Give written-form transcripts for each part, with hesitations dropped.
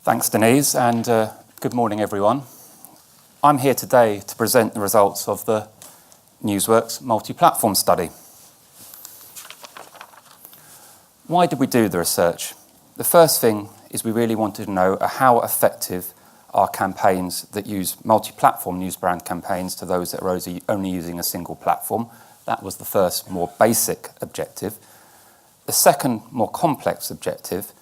Thanks, Denise, and good morning, everyone. I'm here today to present the results of the Newsworks multi-platform study. Why did we do the research? The first thing is we really wanted to know how effective are campaigns that use multi-platform news brand campaigns to those that are only using a single platform. That was the first, more basic objective. The second, more complex objective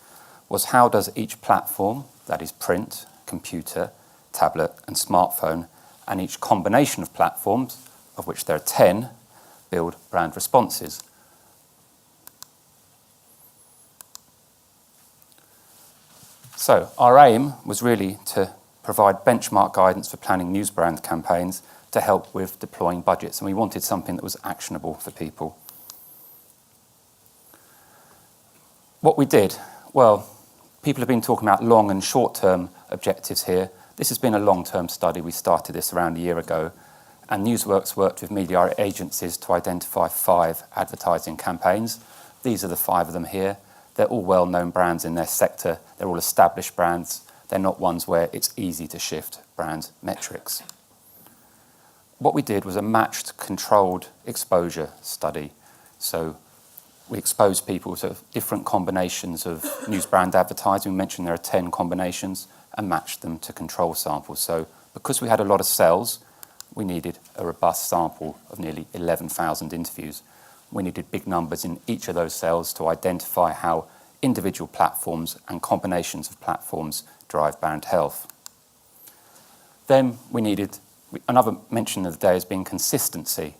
was how does each platform, that is print, computer, tablet and smartphone, and each combination of platforms, of which there are 10, build brand responses. So our aim was really to provide benchmark guidance for planning news brand campaigns to help with deploying budgets, and we wanted something that was actionable for people. What we did, well, people have been talking about long and short-term objectives here. This has been a long-term study. We started this around a year ago, and Newsworks worked with media agencies to identify 5 advertising campaigns. These are the 5 of them here. They're all well-known brands in their sector. They're all established brands. They're not ones where it's easy to shift brand metrics. What we did was a matched controlled exposure study. So we exposed people to different combinations of news brand advertising. We mentioned there are 10 combinations, and matched them to control samples. So because we had a lot of cells, we needed a robust sample of nearly 11,000 interviews. We needed big numbers in each of those cells to identify how individual platforms and combinations of platforms drive brand health. Then we needed, another mention of the day has been consistency.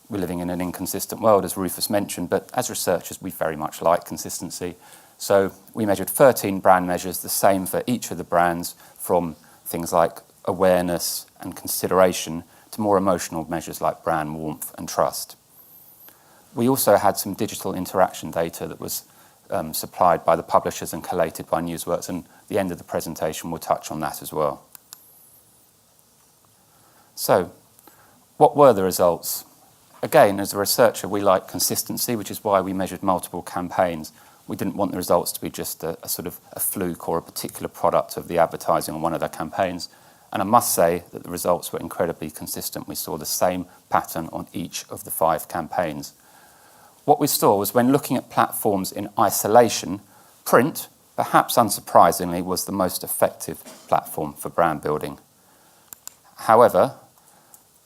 We're living in an inconsistent world, as Rufus mentioned, but as researchers, we very much like consistency. So we measured 13 brand measures, the same for each of the brands, from things like awareness and consideration to more emotional measures like brand warmth and trust. We also had some digital interaction data that was supplied by the publishers and collated by Newsworks, and at the end of the presentation we'll touch on that as well. So, what were the results? Again, as a researcher, we like consistency, which is why we measured multiple campaigns. We didn't want the results to be just a sort of a fluke or a particular product of the advertising on one of their campaigns. And I must say that the results were incredibly consistent. We saw the same pattern on each of the 5 campaigns. What we saw was when looking at platforms in isolation, print, perhaps unsurprisingly, was the most effective platform for brand building. However,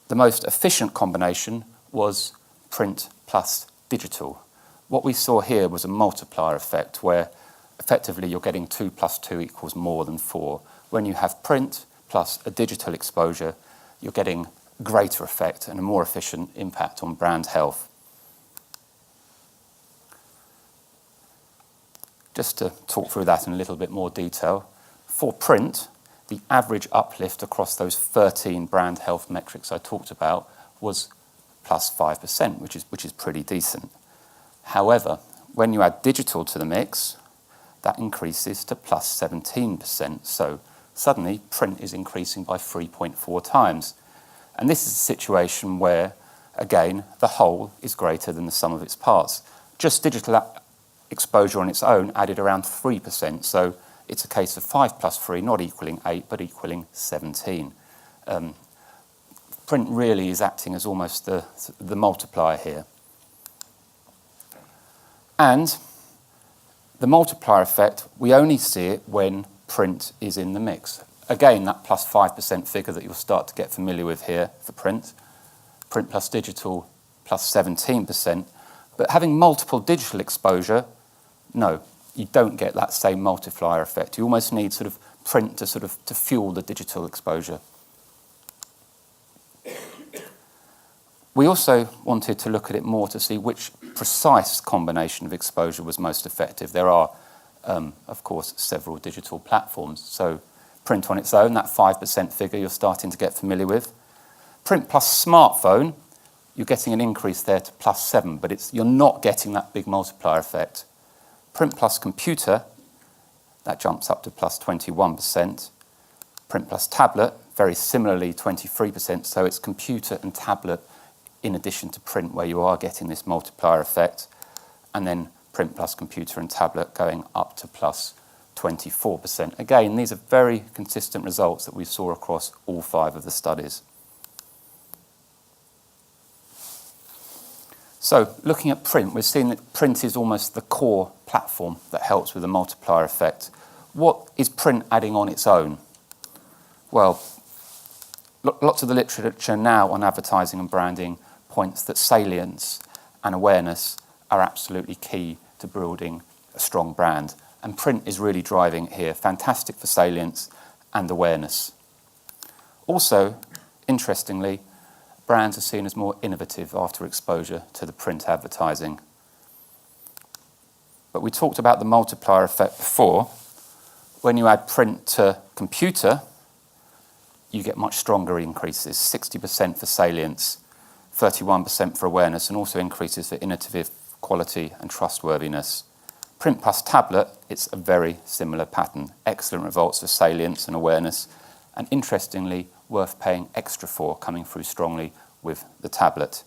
the most efficient combination was print plus digital. What we saw here was a multiplier effect where effectively you're getting 2 plus 2 equals more than 4. When you have print plus a digital exposure, you're getting greater effect and a more efficient impact on brand health. Just to talk through that in a little bit more detail, for print, the average uplift across those 13 brand health metrics I talked about was plus 5%, which is pretty decent. However, when you add digital to the mix, that increases to plus 17%. So suddenly, print is increasing by 3.4 times. And this is a situation where, again, the whole is greater than the sum of its parts. Just digital exposure on its own added around 3%. So it's a case of 5 plus 3 not equaling 8, but equaling 17. Print really is acting as almost the multiplier here. And the multiplier effect, we only see it when print is in the mix. Again, that plus 5% figure that you'll start to get familiar with here for print. Print plus digital plus 17%. But having multiple digital exposure, no, you don't get that same multiplier effect. You almost need sort of print to fuel the digital exposure. We also wanted to look at it more to see which precise combination of exposure was most effective. There are, of course, several digital platforms. So print on its own, that 5% figure you're starting to get familiar with. Print plus smartphone, you're getting an increase there to plus 7, but you're not getting that big multiplier effect. Print plus computer, that jumps up to plus 21%. Print plus tablet, very similarly 23%, so it's computer and tablet in addition to print where you are getting this multiplier effect. And then print plus computer and tablet going up to plus 24%. Again, these are very consistent results that we saw across all 5 of the studies. So, looking at print, we've seen that print is almost the core platform that helps with the multiplier effect. What is print adding on its own? Well, lots of the literature now on advertising and branding points that salience and awareness are absolutely key to building a strong brand. And print is really driving it here. Fantastic for salience and awareness. Also, interestingly, brands are seen as more innovative after exposure to the print advertising. But we talked about the multiplier effect before. When you add print to computer, you get much stronger increases, 60% for salience, 31% for awareness, and also increases for innovative quality and trustworthiness. Print plus tablet, it's a very similar pattern. Excellent results for salience and awareness, and interestingly, worth paying extra for, coming through strongly with the tablet.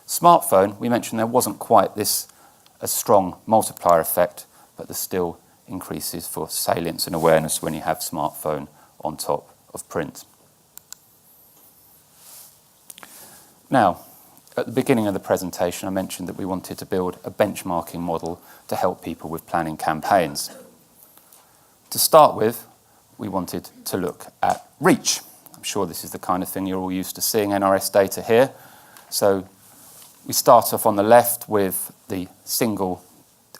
Smartphone, we mentioned there wasn't quite a strong multiplier effect, but there's still increases for salience and awareness when you have smartphone on top of print. Now, at the beginning of the presentation, I mentioned that we wanted to build a benchmarking model to help people with planning campaigns. To start with, we wanted to look at reach. I'm sure this is the kind of thing you're all used to seeing NRS data here. So we start off on the left with the single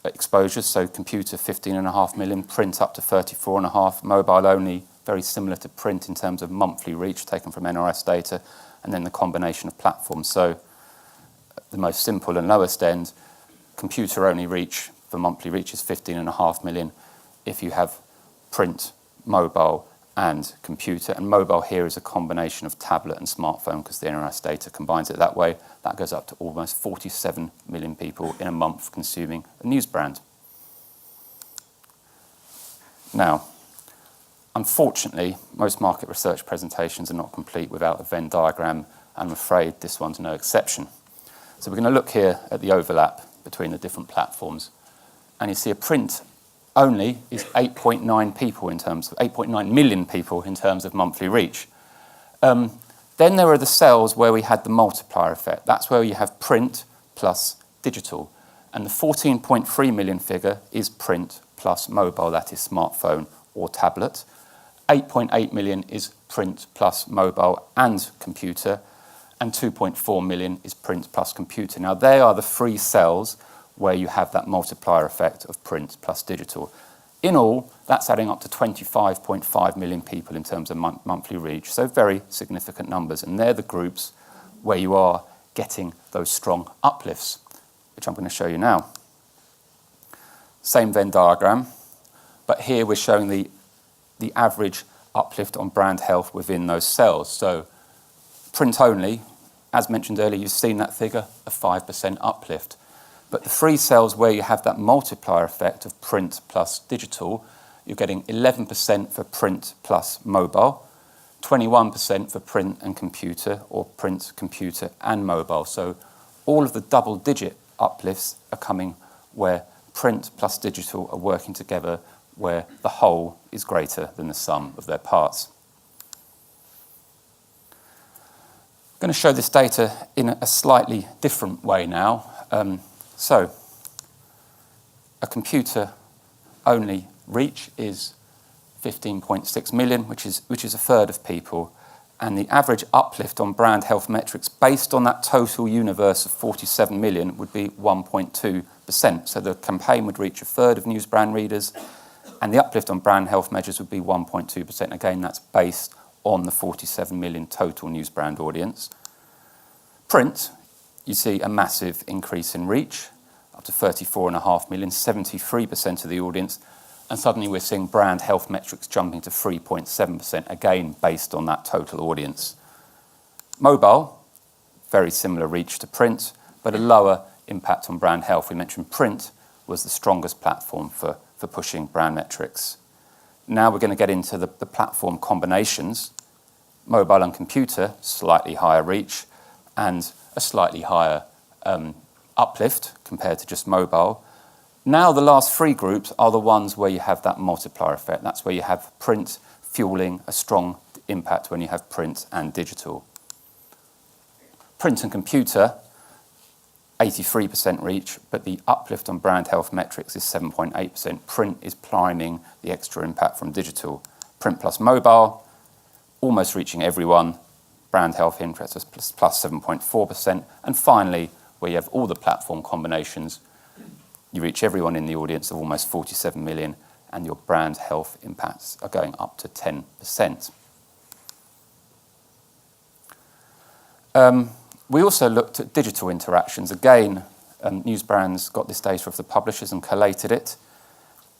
exposures, so computer 15.5 million, print up to 34.5, mobile only, very similar to print in terms of monthly reach taken from NRS data, and then the combination of platforms. So the most simple and lowest end, computer-only reach for monthly reach is 15.5 million. If you have print, mobile, and computer, and mobile here is a combination of tablet and smartphone because the NRS data combines it that way, that goes up to almost 47 million people in a month consuming a news brand. Now, unfortunately, most market research presentations are not complete without a Venn diagram, and I'm afraid this one's no exception. So we're going to look here at the overlap between the different platforms, and you see a print only is 8.9 million people in terms of monthly reach. Then there are the cells where we had the multiplier effect. That's where you have print plus digital, and the 14.3 million figure is print plus mobile, that is smartphone or tablet. 8.8 million is print plus mobile and computer, and 2.4 million is print plus computer. Now, they are the 3 cells where you have that multiplier effect of print plus digital. In all, that's adding up to 25.5 million people in terms of monthly reach, so very significant numbers, and they're the groups where you are getting those strong uplifts, which I'm going to show you now. Same Venn diagram, but here we're showing the average uplift on brand health within those cells. So print only, as mentioned earlier, you've seen that figure, a 5% uplift. But the 3 cells where you have that multiplier effect of print plus digital, you're getting 11% for print plus mobile, 21% for print and computer, or print, computer, and mobile. So all of the double-digit uplifts are coming where print plus digital are working together, where the whole is greater than the sum of their parts. I'm going to show this data in a slightly different way now. So a computer-only reach is 15.6 million, which is a third of people, and the average uplift on brand health metrics based on that total universe of 47 million would be 1.2%. So the campaign would reach a third of news brand readers, and the uplift on brand health measures would be 1.2%. Again, that's based on the 47 million total news brand audience. Print, you see a massive increase in reach, up to 34.5 million, 73% of the audience, and suddenly we're seeing brand health metrics jumping to 3.7%, again based on that total audience. Mobile, very similar reach to print, but a lower impact on brand health. We mentioned print was the strongest platform for pushing brand metrics. Now we're going to get into the platform combinations. Mobile and computer, slightly higher reach, and a slightly higher uplift compared to just mobile. Now the last three groups are the ones where you have that multiplier effect. That's where you have print fueling a strong impact when you have print and digital. Print and computer, 83% reach, but the uplift on brand health metrics is 7.8%. Print is priming the extra impact from digital. Print plus mobile, almost reaching everyone. Brand health interest is plus 7.4%. And finally, where you have all the platform combinations, you reach everyone in the audience of almost 47 million, and your brand health impacts are going up to 10%. We also looked at digital interactions. Again, Newsbrands got this data of the publishers and collated it.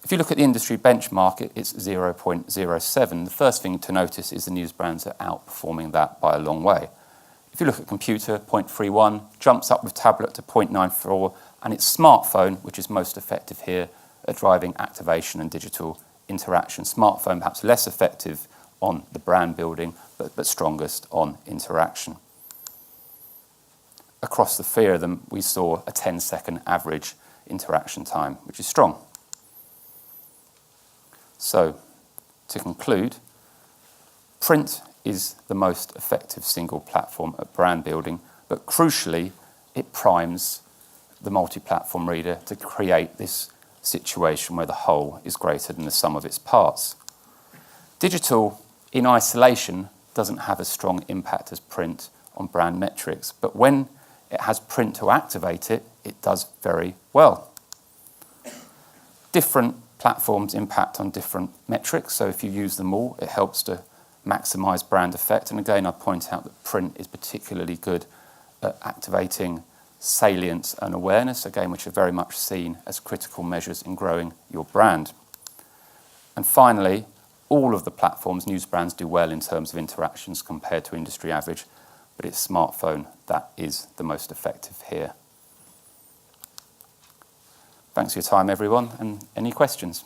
If you look at the industry benchmark, it's 0.07. The first thing to notice is the Newsbrands are outperforming that by a long way. If you look at computer, 0.31, jumps up with tablet to 0.94, and it's smartphone, which is most effective here at driving activation and digital interaction. Smartphone perhaps less effective on the brand building, but strongest on interaction. Across the three of them, we saw a 10-second average interaction time, which is strong. So, to conclude, print is the most effective single platform at brand building, but crucially, it primes the multi-platform reader to create this situation where the whole is greater than the sum of its parts. Digital, in isolation, doesn't have as strong impact as print on brand metrics, but when it has print to activate it, it does very well. Different platforms impact on different metrics, so if you use them all, it helps to maximize brand effect. And again, I'd point out that print is particularly good at activating salience and awareness, again, which are very much seen as critical measures in growing your brand. And finally, all of the platforms, Newsbrands, do well in terms of interactions compared to industry average, but it's smartphone that is the most effective here. Thanks for your time, everyone, and any questions?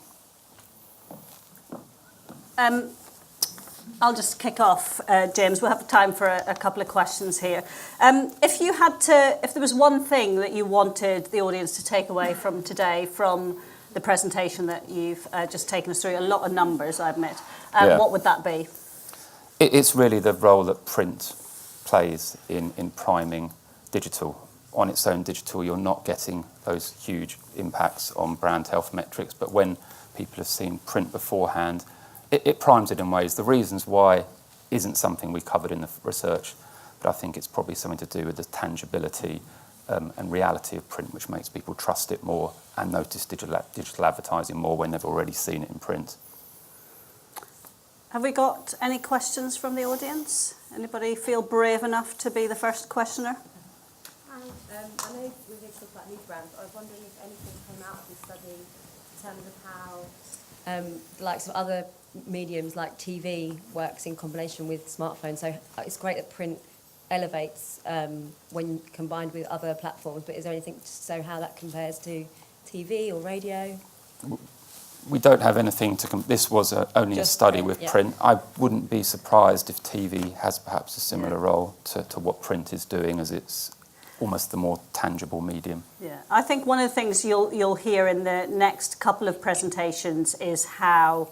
I'll just kick off, James. We'll have time for a couple of questions here. If there was one thing that you wanted the audience to take away from today, from the presentation that you've just taken us through, a lot of numbers, I admit, what would that be? It's really the role that print plays in priming digital. On its own, digital, you're not getting those huge impacts on brand health metrics, but when people have seen print beforehand, it primes it in ways. The reasons why isn't something we covered in the research, but I think it's probably something to do with the tangibility and reality of print, which makes people trust it more and notice digital advertising more when they've already seen it in print. Have we got any questions from the audience? Anybody feel brave enough to be the first questioner? I know we did talk about Newsbrands, but I was wondering if anything came out of this study in terms of how the likes of other mediums like TV works in combination with smartphones. So it's great that print elevates when combined with other platforms, but is there anything to show how that compares to TV or radio? We don't have anything to... This was only just a study print, with print. I wouldn't be surprised if TV has perhaps a similar role to what print is doing, as it's almost the more tangible medium. Yeah, I think one of the things you'll hear in the next couple of presentations is how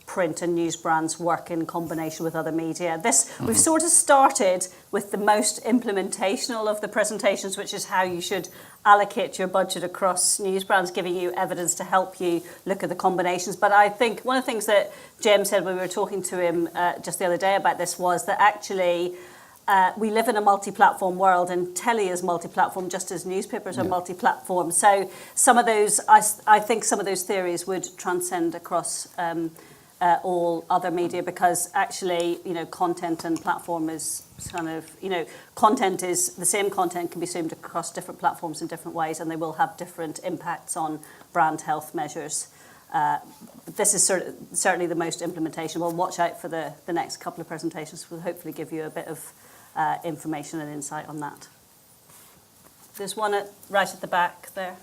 print and Newsbrands work in combination with other media. We've sort of started with the most implementational of the presentations, which is how you should allocate your budget across Newsbrands, giving you evidence to help you look at the combinations. But I think one of the things that James said when we were talking to him just the other day about this was that actually we live in a multi-platform world, and telly is multi-platform just as newspapers are multi-platform. So some of those, I think some of those theories would transcend across all other media, because actually, content and platform is kind of, content is the same content can be consumed across different platforms in different ways, and they will have different impacts on brand health measures. This is certainly the most implementation. We'll watch out for the next couple of presentations. We'll hopefully give you a bit of information and insight on that. There's one right at the back there.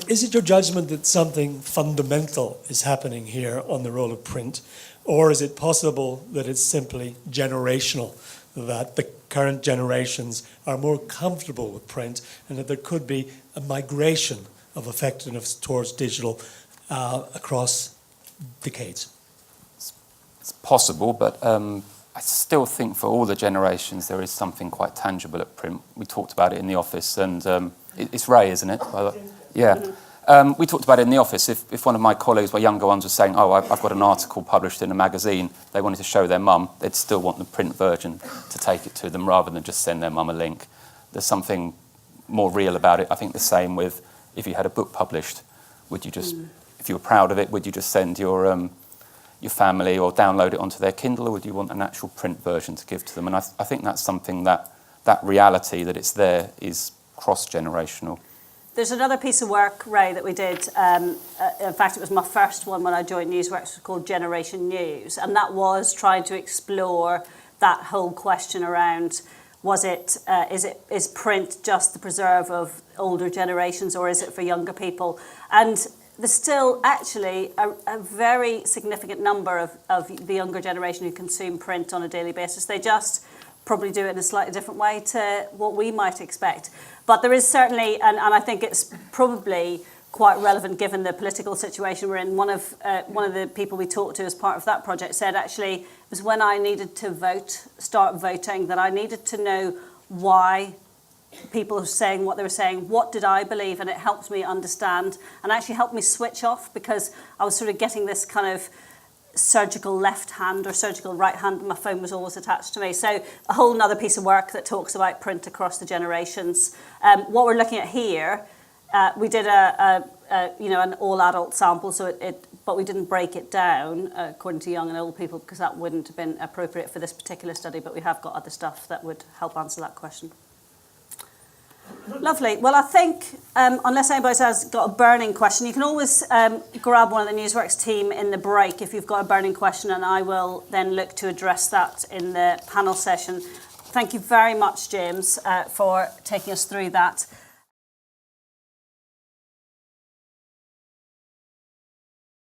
Is it your judgment that something fundamental is happening here on the role of print, or is it possible that it's simply generational, that the current generations are more comfortable with print and that there could be a migration of effectiveness towards digital across decades? It's possible, but I still think for all the generations there is something quite tangible at print. We talked about it in the office, and it's Ray, isn't it? Yeah. We talked about it in the office. If one of my colleagues, my younger ones, was saying, oh, I've got an article published in a magazine, they wanted to show their mum, they'd still want the print version to take it to them rather than just send their mum a link. There's something more real about it. I think the same with if you had a book published, would you just, if you were proud of it, would you just send your family or download it onto their Kindle, or would you want an actual print version to give to them? And I think that's something that reality that it's there is cross-generational. There's another piece of work, Ray, that we did. In fact, it was my first one when I joined Newsworks, called Generation News. And that was trying to explore that whole question around, is print just the preserve of older generations, or is it for younger people? And there's still actually a very significant number of the younger generation who consume print on a daily basis. They just probably do it in a slightly different way to what we might expect. But there is certainly, and I think it's probably quite relevant given the political situation we're in. One of the people we talked to as part of that project said, actually, it was when I needed to start voting, that I needed to know why people were saying what they were saying, what did I believe, and it helped me understand and actually helped me switch off, because I was sort of getting this kind of surgical left hand or surgical right hand, and my phone was always attached to me. So a whole nother piece of work that talks about print across the generations. What we're looking at here, we did an all adult sample, but we didn't break it down according to young and old people, because that wouldn't have been appropriate for this particular study, but we have got other stuff that would help answer that question. Lovely. Well, I think, unless anybody has got a burning question, you can always grab one of the Newsworks team in the break if you've got a burning question, and I will then look to address that in the panel session. Thank you very much, James, for taking us through that.